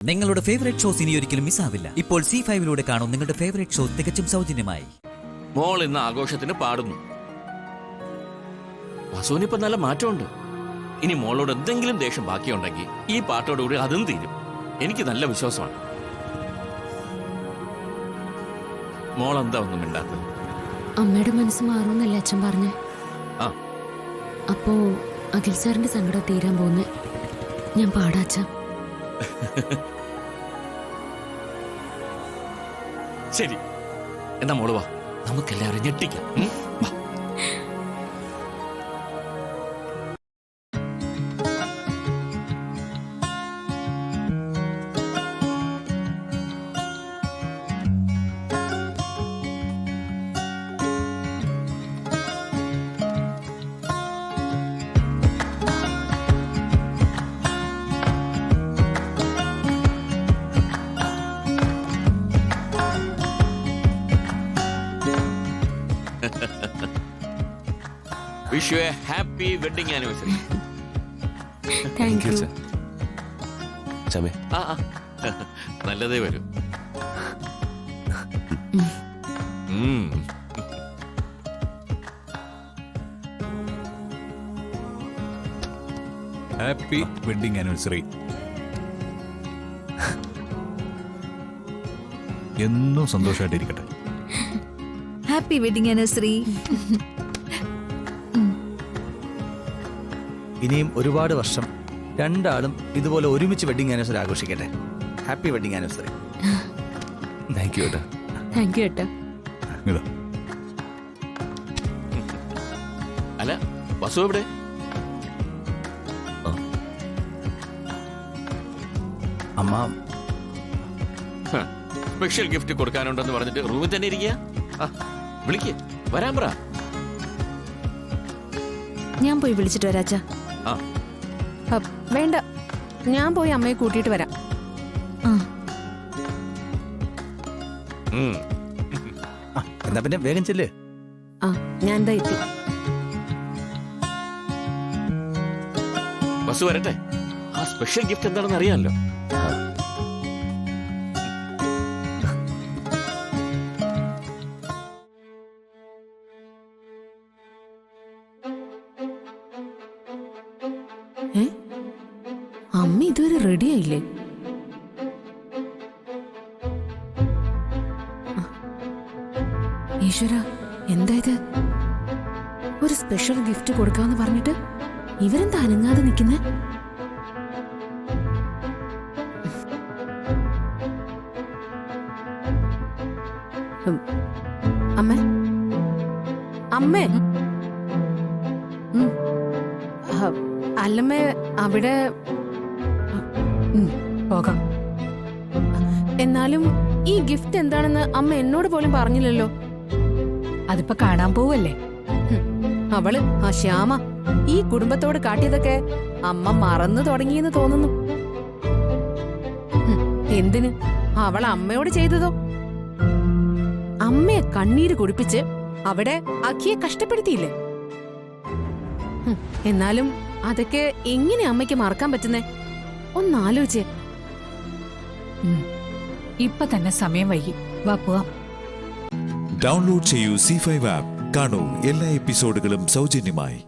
നിങ്ങളുടെ favourite shows ഇനി ഒരിക്കലും മിസ്സാവില്ല. ഇപ്പോൾ C5 കാണും നിങ്ങളുടെ ഫേവറേറ്റ് ഷോ തികച്ചും സൗജന്യമായി. മോൾ ഇന്ന് ആഘോഷത്തിന് പാടുന്നു. വസുവിനിപ്പോ നല്ല മാറ്റമുണ്ട്. ഇനി മോളോട് എന്തെങ്കിലും ദേഷ്യം ബാക്കിയുണ്ടെങ്കിൽ ഈ പാട്ടോടുകൂടി അതും തീരും. എനിക്ക് നല്ല വിശ്വാസമാണ്. മോൾ എന്താ ഒന്നും മിണ്ടാത്തത്? അമ്മയുടെ മനസ്സ് മാറുമെന്നല്ലേ അച്ഛൻ പറഞ്ഞേ? ആ, അപ്പോ അഖിൽ സാറിന്റെ സങ്കടം തീരാൻ പോകുന്നേ ഞാൻ പാടാച്ച. ശരി, എന്നാ മോള് വാ, നമുക്കെല്ലാവരും ഞെട്ടിക്കാം. വാ. Wish you a happy wedding anniversary. Thank you. ചമേ നല്ലതേ വരൂ. Happy wedding anniversary. എന്നും സന്തോഷമായിട്ടിരിക്കട്ടെ. Happy wedding anniversary. ഇനിയും ഒരുപാട് വർഷം രണ്ടാളും ഇതുപോലെ ഒരുമിച്ച് വെഡിങ് ആനിവേഴ്സറി ആഘോഷിക്കട്ടെ. Happy wedding anniversary. Thank you ഏട്ടാ. താങ്ക് യു ഏട്ടാ. ഇതാ. അല്ല, വസു എവിടെ? അമ്മ സ്പെഷ്യൽ ഗിഫ്റ്റ് കൊടുക്കാനുണ്ടെന്ന് പറഞ്ഞിട്ട് റൂമിൽ തന്നെ ഇരിക്കുക. വിളിക്ക്, വരാൻ പറ. ഞാൻ പോയി വിളിച്ചിട്ട് വരാച്ച. ആ, വേണ്ട, ഞാൻ പോയി അമ്മയെ കൂട്ടിയിട്ട് വരാം. എന്നാ പിന്നെ വേഗം ചെല്ല്. ആ, ഞാൻ എന്താ എത്തി. വസു വരട്ടെ. ആ സ്പെഷ്യൽ ഗിഫ്റ്റ് എന്താണെന്ന് അറിയാമല്ലോ. അമ്മ ഇതുവരെ റെഡി ആയില്ലേ? ഈശ്വര, എന്താ ഇത്? ഒരു സ്പെഷ്യൽ ഗിഫ്റ്റ് കൊടുക്കാന്ന് പറഞ്ഞിട്ട് ഇവരെന്താ അനങ്ങാതെ നിൽക്കുന്നേ? അമ്മേ, അമ്മേ, അല്ലമ്മേ, അവിടെ പോകാം. എന്നാലും ഈ ഗിഫ്റ്റ് എന്താണെന്ന് അമ്മ എന്നോട് പോലും പറഞ്ഞില്ലല്ലോ. അതിപ്പോ കാണാൻ പോവല്ലേ? അവള് ആ ശ്യാമ ഈ കുടുംബത്തോട് കാട്ടിയതൊക്കെ അമ്മ മറന്നു തുടങ്ങിയെന്ന് തോന്നുന്നു. എന്തിന് അവൾ അമ്മയോട് ചെയ്തതോ? അമ്മയെ കണ്ണീര് കുടിപ്പിച്ച് അവിടെ അഖിയെ കഷ്ടപ്പെടുത്തിയില്ലേ? എന്നാലും അതൊക്കെ എങ്ങനെ അമ്മയ്ക്ക് മറക്കാൻ പറ്റുന്നേ? ഒന്നാലോചിച്ചേ. ഇപ്പൊ തന്നെ സമയം വൈകി. വാ പോവാം. ഡൗൺലോഡ് ചെയ്യൂ C5 ആപ്പ്. കാണൂ എല്ലാ എപ്പിസോഡുകളും സൗജന്യമായി.